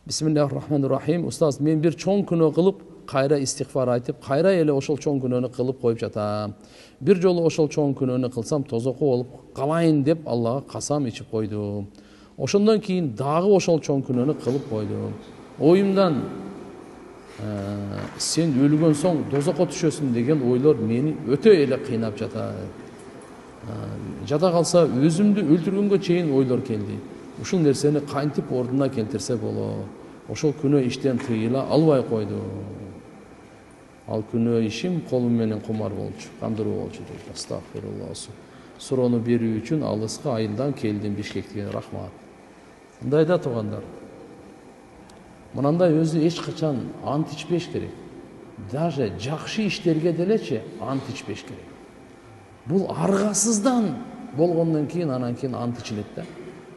Bismillahirrahmanirrahim. Ustaz, men bir çoğun күнөө кылып, кайра истигфар айтып, кайра эле ошол çoğun күнөөнү кылып коюп жатам. Bir жолу ошол çoğun күнөөнү кылсам, тозокко болуп калайын деп Аллага касам ичип койдум. Ошондон кийин дагы ошол çoğun күнөөнү кылып койдум. Оюмдан сен өлгөн соң тозокко түшөсүң деген ойлор мени өтө эле кыйнап жатат. Жада калса өзүмдү өлтүргөнгө чейин ойлор келди. Ушул нерсени кантип ордуна келтирсе болот? Ошол күнөө иштен тыйыла албай койду. Ал күнөө ишим колум менен кумар болчу, кандыруу болчу дейт. Астагфируллах. Суроону берүү үчүн алыска айылдан келдим Бишкектен. Рахмат. Мындай да туугандар. Мынандай өзү эч качан ант ичпеш керек. Даже жакшы иштерге делечи ант ичпеш керек. Бул аргасыздан болгондон кийин анан кийин ант ичилет да.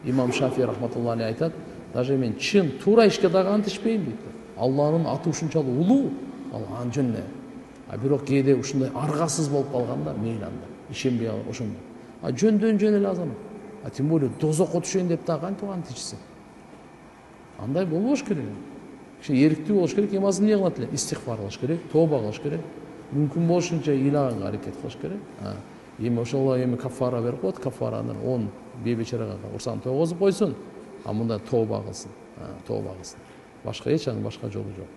İmam Şafii rahmetullahi aleyh aytат, даже мен чын туура ишке дагы ант ичпейм дейт. Алланын аты ушунчалык улуу, ал анжынне. А бирок кээде ушундай аргасыз болуп калганда мейли анда ишенбей калып ошондо. А жөндөн жөн эле азамат. А тем более тозокко түшөйүн деп дагы кантип ант ичсе? Андай болбош керек. Киши эриктүү болуш керек, эмасын эмне кылат эле? Истигфар кылыш керек, тооба кылыш керек. Мүмкүн болушунча ыйлаганга аракет кылыш керек. Эми ошол эми кафара берип коет, кафаранын 10 бейбечарага урсан тогозуп койсун, а мында тооба кылсын, башка эч анын башка жолу жок.